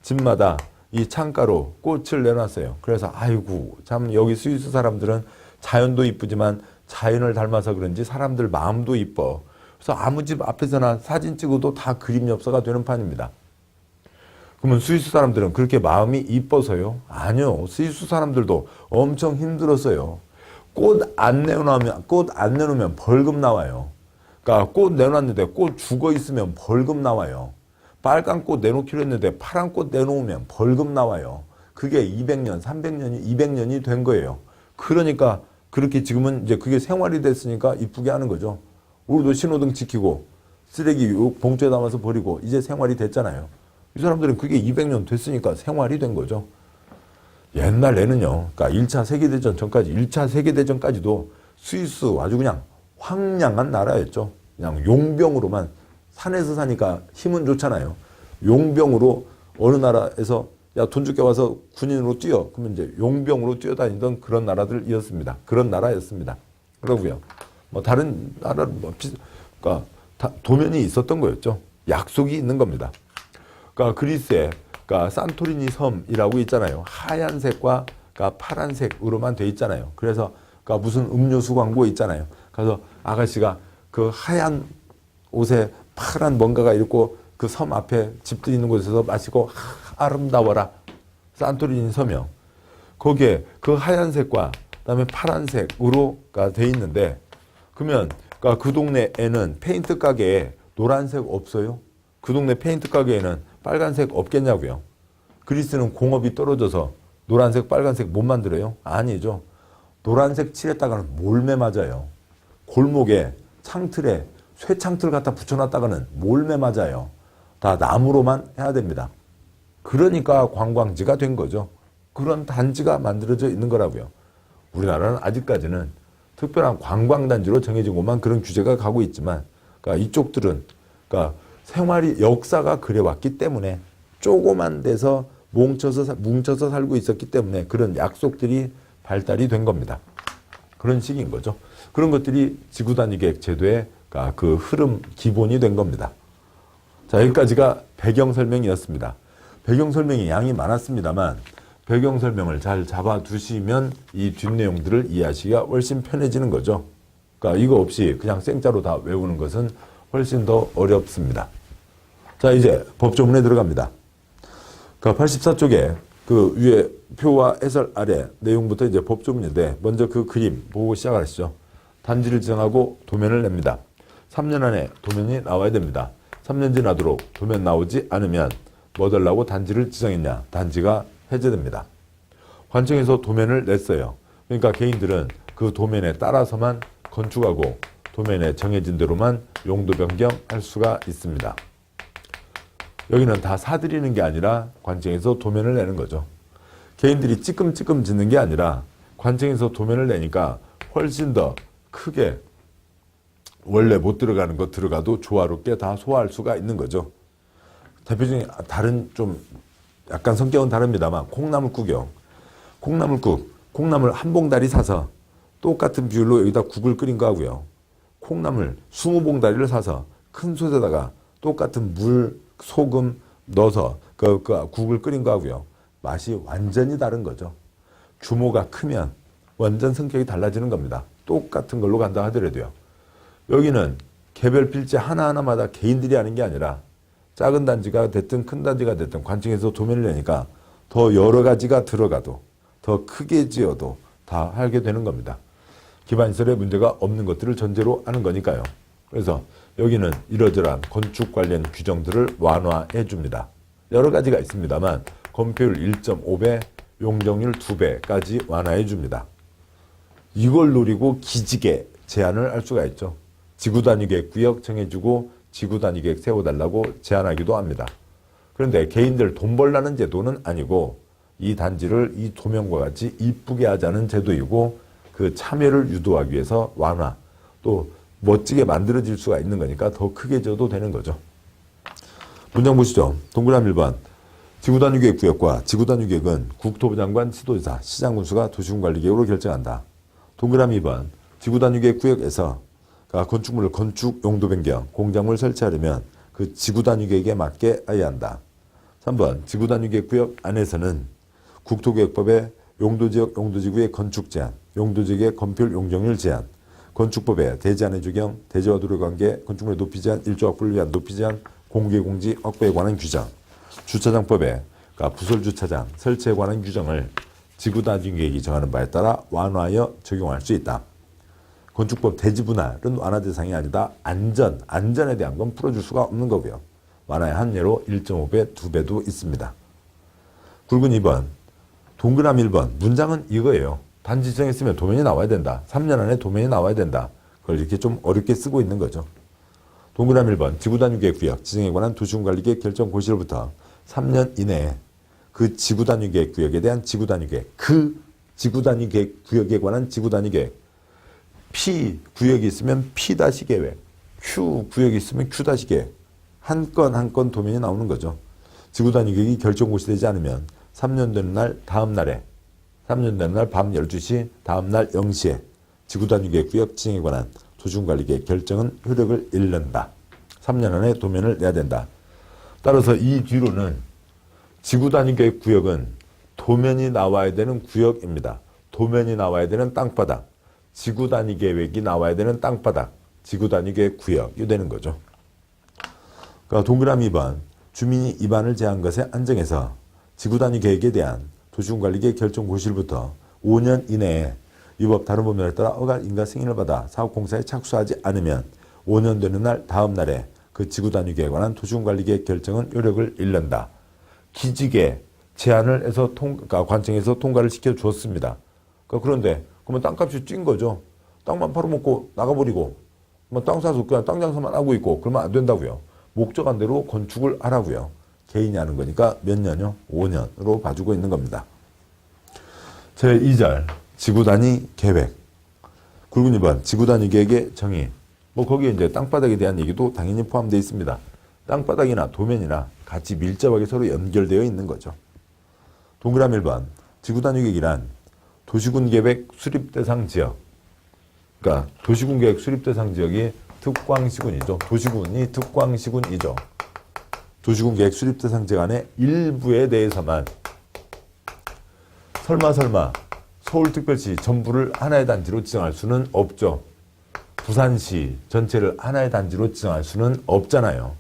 집마다 이 창가로 꽃을 내놨어요. 그래서 아이고 참 여기 스위스 사람들은 자연도 이쁘지만 자연을 닮아서 그런지 사람들 마음도 이뻐. 그래서 아무 집 앞에서나 사진 찍어도 다 그림 엽서가 되는 판입니다. 그러면 스위스 사람들은 그렇게 마음이 이뻐서요? 아니요. 스위스 사람들도 엄청 힘들었어요. 꽃 안 내놓으면 벌금 나와요. 그러니까 꽃 내놨는데 꽃 죽어 있으면 벌금 나와요. 빨간 꽃 내놓기로 했는데 파란 꽃 내놓으면 벌금 나와요. 그게 200년, 300년이, 200년이 된 거예요. 그러니까 그렇게 지금은 이제 그게 생활이 됐으니까 이쁘게 하는 거죠. 우리도 신호등 지키고 쓰레기 봉투에 담아서 버리고 이제 생활이 됐잖아요. 이 사람들은 그게 200년 됐으니까 생활이 된 거죠. 옛날에는요. 그러니까 1차 세계대전 전까지, 1차 세계대전까지도 스위스 아주 그냥 황량한 나라였죠. 그냥 용병으로만 산에서 사니까 힘은 좋잖아요. 용병으로 어느 나라에서 야, 돈 줄게 와서 군인으로 뛰어. 그러면 이제 용병으로 뛰어다니던 그런 나라들이었습니다. 그런 나라였습니다. 그러고요. 뭐 다른 나라는 뭐 그러니까 도면이 있었던 거였죠. 약속이 있는 겁니다. 그러니까 그리스에 그러니까 산토리니 섬이라고 있잖아요. 하얀색과 그러니까 파란색으로만 돼 있잖아요. 그래서 그러니까 무슨 음료수 광고 있잖아요. 그래서 아가씨가 그 하얀 옷에 파란 뭔가가 있고 그 섬 앞에 집들 있는 곳에서 마시고 아름다워라. 산토리니 섬이요. 거기에 그 하얀색과 그다음에 파란색으로가 돼 있는데 그러면 그러니까 그 동네에는 페인트 가게에 노란색 없어요? 그 동네 페인트 가게에는 빨간색 없겠냐고요. 그리스는 공업이 떨어져서 노란색, 빨간색 못 만들어요? 아니죠. 노란색 칠했다가는 몰매 맞아요. 골목에 창틀에 쇠창틀 갖다 붙여놨다가는 몰매 맞아요. 다 나무로만 해야 됩니다. 그러니까 관광지가 된 거죠. 그런 단지가 만들어져 있는 거라고요. 우리나라는 아직까지는 특별한 관광단지로 정해진 곳만 그런 규제가 가고 있지만 그러니까 이쪽들은 그러니까 생활이 역사가 그래왔기 때문에 조그만 데서 뭉쳐서 살고 있었기 때문에 그런 약속들이 발달이 된 겁니다. 그런 식인 거죠. 그런 것들이 지구 단위 계획 제도의 그 흐름 기본이 된 겁니다. 자, 여기까지가 배경 설명이었습니다. 배경 설명이 양이 많았습니다만 배경 설명을 잘 잡아두시면 이 뒷내용들을 이해하시기가 훨씬 편해지는 거죠. 그러니까 이거 없이 그냥 생짜로 다 외우는 것은 훨씬 더 어렵습니다. 자, 이제 법조문에 들어갑니다. 그러니까 84쪽에 그 위에 표와 해설 아래 내용부터 이제 법조문인데 먼저 그 그림 보고 시작하시죠. 단지를 지정하고 도면을 냅니다. 3년 안에 도면이 나와야 됩니다. 3년 지나도록 도면 나오지 않으면 뭐 달라고 단지를 지정했냐? 단지가 해제됩니다. 관청에서 도면을 냈어요. 그러니까 개인들은 그 도면에 따라서만 건축하고 도면에 정해진 대로만 용도 변경할 수가 있습니다. 여기는 다 사들이는 게 아니라 관청에서 도면을 내는 거죠. 개인들이 찌끔찌끔 짓는 게 아니라 관청에서 도면을 내니까 훨씬 더 크게 원래 못 들어가는 거 들어가도 조화롭게 다 소화할 수가 있는 거죠. 대표적인 다른 좀 약간 성격은 다릅니다만 콩나물국이요. 콩나물 한 봉다리 사서 똑같은 비율로 여기다 국을 끓인 거 하고요. 콩나물 20봉다리를 사서 큰 솥에다가 똑같은 물, 소금 넣어서 그 국을 끓인 거 하고요. 맛이 완전히 다른 거죠. 규모가 크면 완전 성격이 달라지는 겁니다. 똑같은 걸로 간다 하더라도요. 여기는 개별 필지 하나하나마다 개인들이 하는 게 아니라 작은 단지가 됐든 큰 단지가 됐든 관청에서 도면을 내니까 더 여러 가지가 들어가도 더 크게 지어도 다 하게 되는 겁니다. 기반시설에 문제가 없는 것들을 전제로 하는 거니까요. 그래서 여기는 이러저러한 건축 관련 규정들을 완화해 줍니다. 여러 가지가 있습니다만 건폐율 1.5배, 용적률 2배까지 완화해 줍니다. 이걸 노리고 기지개 제안을 할 수가 있죠. 지구단위계획 구역 정해주고 지구단위계획 세워달라고 제안하기도 합니다. 그런데 개인들 돈 벌라는 제도는 아니고 이 단지를 이 도면과 같이 이쁘게 하자는 제도이고 그 참여를 유도하기 위해서 완화 또 멋지게 만들어질 수가 있는 거니까 더 크게 지어도 되는 거죠. 문장 보시죠. 동그라미 1번. 지구단위계획 구역과 지구단위계획은 국토부 장관, 지도지사, 시장군수가 도시군관리계획으로 결정한다. 동그라미 2번. 지구단위계획 구역에서 건축물을 건축 용도 변경, 공작물 설치하려면 그 지구단위계획에 맞게 해야 한다. 3번. 지구단위계획 구역 안에서는 국토계획법의 용도지역, 용도지구의 건축 제한, 용도지역의 건폐율 용적률 제한, 건축법의 대지안의 주경, 대지와 도로 관계, 건축물의 높이 제한, 일조 확보를 위한 높이 제한, 공개공지 확보에 관한 규정, 주차장법의 부설 주차장 설치에 관한 규정을 지구단위계획이 정하는 바에 따라 완화하여 적용할 수 있다. 건축법 대지 분할은 완화 대상이 아니다. 안전에 대한 건 풀어줄 수가 없는 거고요. 완화의 한 예로 1.5배, 2배도 있습니다. 굵은 2번, 동그라미 1번, 문장은 이거예요. 단지 지정했으면 도면이 나와야 된다. 3년 안에 도면이 나와야 된다. 그걸 이렇게 좀 어렵게 쓰고 있는 거죠. 동그라미 1번, 지구단위계획 구역 지정에 관한 도시군관리계획 결정 고시로부터 3년 이내에 그 지구단위계획 구역에 대한 지구단위계획, 그 지구단위계획 구역에 관한 지구단위계획, P 구역이 있으면 P-계획, Q 구역이 있으면 Q-계획, 한 건 한 건 도면이 나오는 거죠. 지구단위계획이 결정 고시되지 않으면 3년 되는 날 다음 날에 3년 되는 날 밤 12시 다음 날 0시에 지구단위계획 구역 지정에 관한 도시군관리계획 결정은 효력을 잃는다. 3년 안에 도면을 내야 된다. 따라서 이 뒤로는 지구단위계획 구역은 도면이 나와야 되는 구역입니다. 도면이 나와야 되는 땅바닥, 지구단위계획이 나와야 되는 땅바닥, 지구단위계획 구역이 되는 거죠. 그러니까 동그라미 2번, 주민이 입안을 제한 것에 안정해서 지구단위계획에 대한 도시군관리계획 결정 고시일부터 5년 이내에 이 법 다른 법률에 따라 허가 인가 승인을 받아 사업공사에 착수하지 않으면 5년 되는 날 다음 날에 그 지구단위계획에 관한 도시군관리계획 결정은 효력을 잃는다. 기지개 제안을 해서 관청에서 통과를 시켜 주었습니다. 그런데 그러면 땅값이 찐 거죠. 땅만 팔아먹고 나가버리고 땅 사서 그냥 땅 장사만 하고 있고 그러면 안 된다고요. 목적한 대로 건축을 하라고요. 개인이 하는 거니까 몇 년요? 5년으로 봐주고 있는 겁니다. 제2절 지구단위 계획. 굵은 2번 지구단위 계획의 정의. 거기에 이제 땅바닥에 대한 얘기도 당연히 포함되어 있습니다. 땅바닥이나 도면이나 같이 밀접하게 서로 연결되어 있는 거죠. 동그라미 1번 지구단위 계획이란 도시군 계획 수립 대상 지역, 그러니까 도시군계획 수립 대상 지역이 특광시군이죠. 도시군이 특광시군이죠. 도시군계획 수립 대상 지역 안에 일부에 대해서만 설마 서울특별시 전부를 하나의 단지로 지정할 수는 없죠. 부산시 전체를 하나의 단지로 지정할 수는 없잖아요.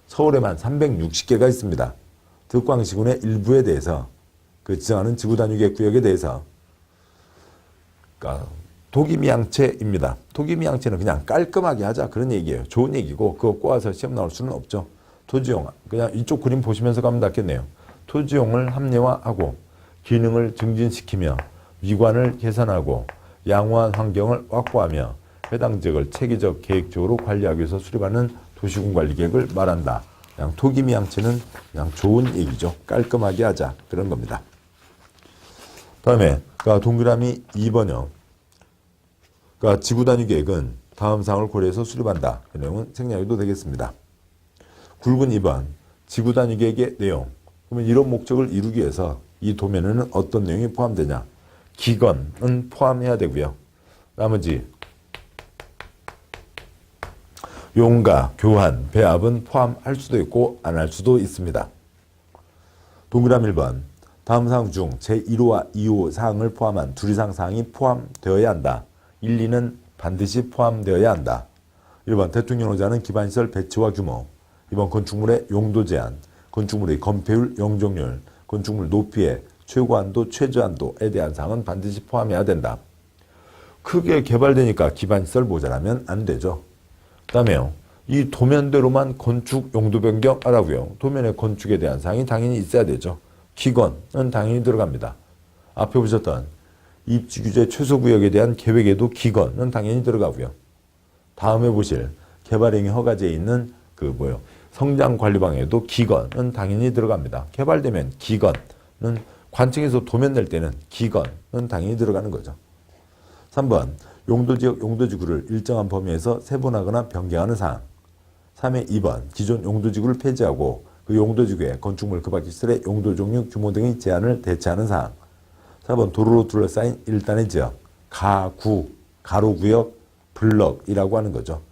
서울에만 360개가 있습니다. 특광시군의 일부에 대해서 그 지정하는 지구단위계획 구역에 대해서 그러니까 도기미양체입니다. 도기미양체는 그냥 깔끔하게 하자 그런 얘기예요. 좋은 얘기고 그거 꼬아서 시험 나올 수는 없죠. 토지용 그냥 이쪽 그림 보시면서 가면 낫겠네요. 토지용을 합리화하고 기능을 증진시키며 미관을 개선하고 양호한 환경을 확보하며 해당 지역을 체계적 계획적으로 관리하기 위해서 수립하는 도시군관리계획을 말한다. 그냥 토기미양체는 그냥 좋은 얘기죠. 깔끔하게 하자 그런 겁니다. 다음에 그러니까 동그라미 2번형 그러니까 지구단위계획은 다음 사항을 고려해서 수립한다. 그 내용은 생략해도 되겠습니다. 굵은 2번 지구단위계획의 내용. 그러면 이런 목적을 이루기 위해서 이 도면에는 어떤 내용이 포함되냐. 기건은 포함해야 되고요. 나머지 용가, 교환, 배합은 포함할 수도 있고 안 할 수도 있습니다. 동그라미 1번 다음 사항 중 제1호와 2호 사항을 포함한 둘 이상 사항이 포함되어야 한다. 1, 2는 반드시 포함되어야 한다. 1번 대통령 의자는 기반시설 배치와 규모. 2번 건축물의 용도 제한, 건축물의 건폐율, 용적률, 건축물 높이의 최고한도, 최저한도에 대한 사항은 반드시 포함해야 된다. 크게 개발되니까 기반시설 모자라면 안 되죠. 그 다음에요. 이 도면대로만 건축 용도 변경 하라고요. 도면의 건축에 대한 사항이 당연히 있어야 되죠. 기건은 당연히 들어갑니다. 앞에 보셨던 입지규제 최소구역에 대한 계획에도 기건은 당연히 들어가고요. 다음에 보실 개발행위 허가제에 있는 성장관리방에도 기건은 당연히 들어갑니다. 개발되면 기건은 관청에서 도면 낼 때는 기건은 당연히 들어가는 거죠. 3번 용도지역 용도지구를 일정한 범위에서 세분하거나 변경하는 사항. 3회 2번 기존 용도지구를 폐지하고 그 용도지구에 건축물 그 밖의 시설의 용도 종류 규모 등의 제한을 대체하는 사항. 4번 도로로 둘러싸인 일단의 지역, 가구, 가로구역, 블럭이라고 하는 거죠.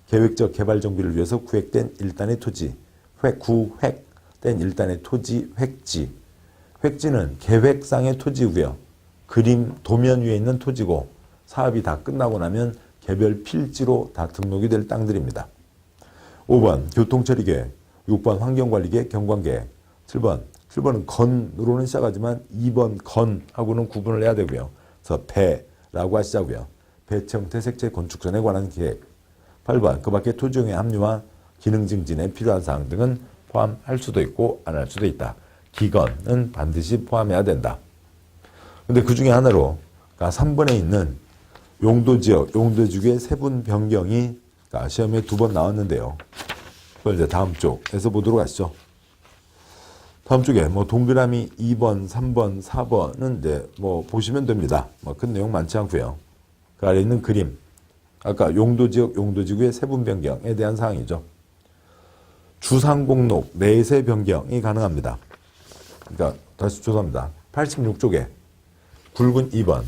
계획적 개발 정비를 위해서 구획된 일단의 토지, 구획된 일단의 토지, 획지. 획지는 계획상의 토지고요. 그림, 도면 위에 있는 토지고 사업이 다 끝나고 나면 개별 필지로 다 등록이 될 땅들입니다. 5번 교통처리계획, 6번 환경관리계획, 경관계획, 7번은 건으로는 시작하지만 2번 건하고는 구분을 해야 되고요. 그래서 배라고 하시자고요. 배치 형태 색채 건축선에 관한 계획. 8번 그 밖에 토지용의 합리화, 기능 증진에 필요한 사항 등은 포함할 수도 있고 안 할 수도 있다. 기건은 반드시 포함해야 된다. 근데 그 중에 하나로 그러니까 3번에 있는 용도지역, 용도지구의 세분 변경이 그러니까 시험에 2번 나왔는데요. 그걸 이제 다음 쪽에서 보도록 하시죠. 다음 쪽에 동그라미 2번, 3번, 4번은 이제 보시면 됩니다. 큰 내용 많지 않고요. 그 아래 있는 그림. 아까 용도지역, 용도지구의 세분 변경에 대한 사항이죠. 주상공록 내세 변경이 가능합니다. 그러니까 다시 죄송합니다. 86쪽에 굵은 2번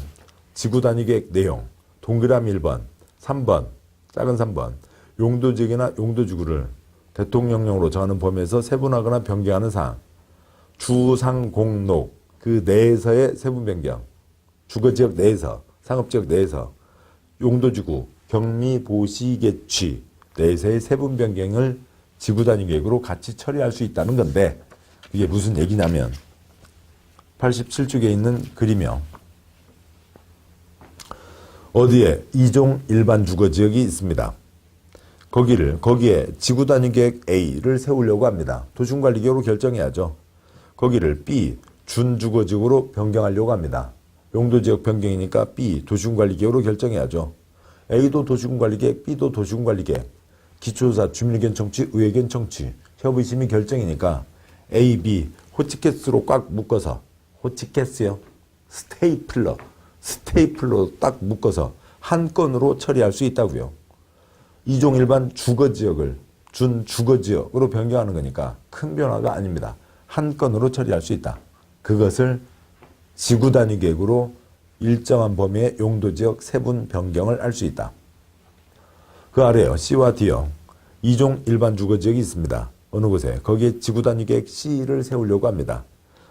지구단위계획 내용, 동그라미 1번, 3번, 작은 3번 용도지역이나 용도지구를 대통령령으로 정하는 범위에서 세분하거나 변경하는 사항. 주상공록 그 내에서의 세분 변경, 주거지역 내에서, 상업지역 내에서 용도지구, 경미보시개취 내에서의 세분 변경을 지구단위계획으로 같이 처리할 수 있다는 건데 이게 무슨 얘기냐면 87쪽에 있는 그림이요. 어디에 2종 일반 주거지역이 있습니다. 거기에 지구단위계획 A를 세우려고 합니다. 도시군관리계획으로 결정해야죠. 거기를 B, 준주거지구로 변경하려고 합니다. 용도지역 변경이니까 B, 도시군관리계획으로 결정해야죠. A도 도시군관리계획, B도 도시군관리계획. 기초조사, 주민의견 청취, 의회견 청취, 협의심의 결정이니까 A, B, 호치케스로 꽉 묶어서 호치케스요. 스테이플러 딱 묶어서 한 건으로 처리할 수 있다고요. 2종 일반 주거지역을 준주거지역으로 변경하는 거니까 큰 변화가 아닙니다. 한 건으로 처리할 수 있다. 그것을 지구단위계획으로 일정한 범위의 용도지역 세분 변경을 할 수 있다. 그 아래요. C와 D요. 2종 일반 주거지역이 있습니다. 어느 곳에 거기에 지구단위계획 C를 세우려고 합니다.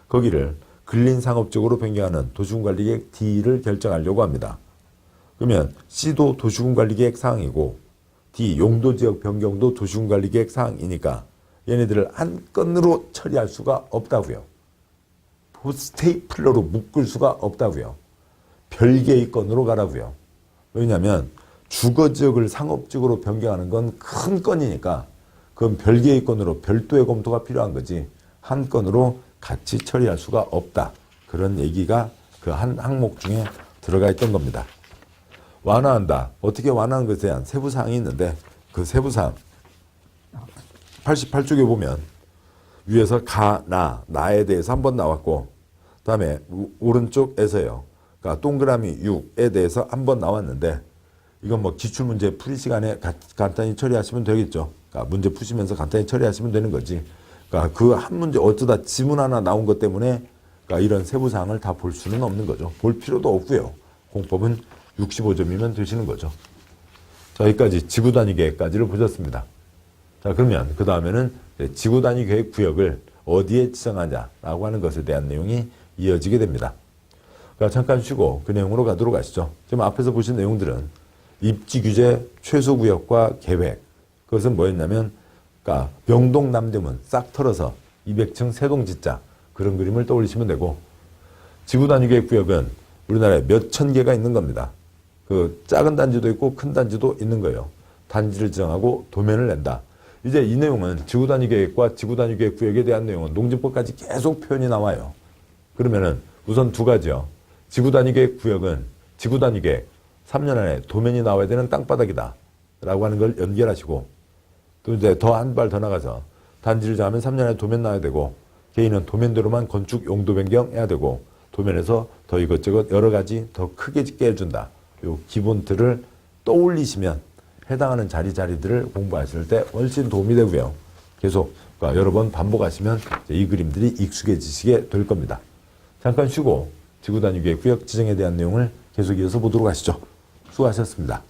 거기를 근린상업적으로 변경하는 도시군관리계획 D를 결정하려고 합니다. 그러면 C도 도시군관리계획 사항이고 D 용도지역 변경도 도시군관리계획 사항이니까 얘네들을 한 건으로 처리할 수가 없다고요. 스테이플러로 묶을 수가 없다고요. 별개의 건으로 가라고요. 왜냐하면 주거지역을 상업지역으로 변경하는 건 큰 건이니까 그건 별개의 건으로 별도의 검토가 필요한 거지 한 건으로 같이 처리할 수가 없다. 그런 얘기가 그 한 항목 중에 들어가 있던 겁니다. 완화한다. 어떻게 완화하는 것에 대한 세부사항이 있는데 그 세부사항 88쪽에 보면 위에서 나에 대해서 한번 나왔고 다음에 오른쪽에서요. 그러니까 동그라미 6에 대해서 한번 나왔는데 이건 뭐 기출문제 풀이 시간에 간단히 처리하시면 되겠죠. 그러니까 문제 푸시면서 간단히 처리하시면 되는 거지. 그러니까 그 한 문제 어쩌다 지문 하나 나온 것 때문에 그러니까 이런 세부사항을 다 볼 수는 없는 거죠. 볼 필요도 없고요. 공법은 65점이면 되시는 거죠. 자, 여기까지 지구단위 계획까지를 보셨습니다. 자, 그러면 그 다음에는 지구단위 계획 구역을 어디에 지정하냐라고 하는 것에 대한 내용이 이어지게 됩니다. 그러니까 잠깐 쉬고 그 내용으로 가도록 하시죠. 지금 앞에서 보신 내용들은 입지 규제 최소구역과 계획. 그것은 뭐였냐면, 그러니까 병동 남대문 싹 털어서 200층 세동 짓자. 그런 그림을 떠올리시면 되고, 지구단위 계획 구역은 우리나라에 몇천 개가 있는 겁니다. 그 작은 단지도 있고 큰 단지도 있는 거예요. 단지를 지정하고 도면을 낸다. 이제 이 내용은 지구단위 계획과 지구단위 계획 구역에 대한 내용은 농진법까지 계속 표현이 나와요. 그러면은 우선 두 가지요. 지구단위 계획 구역은 지구단위 계획 3년 안에 도면이 나와야 되는 땅바닥이다 라고 하는 걸 연결하시고 또 이제 더 한 발 더 나가서 단지를 정하면 3년 안에 도면 나와야 되고 개인은 도면대로만 건축 용도 변경해야 되고 도면에서 더 이것저것 여러 가지 더 크게 짓게 해준다. 요 기본틀을 떠올리시면 해당하는 자리들을 공부하실 때 훨씬 도움이 되고요. 계속 그러니까 여러 번 반복하시면 이 그림들이 익숙해지시게 될 겁니다. 잠깐 쉬고 지구단위 계획 구역 지정에 대한 내용을 계속 이어서 보도록 하시죠. 수고하셨습니다.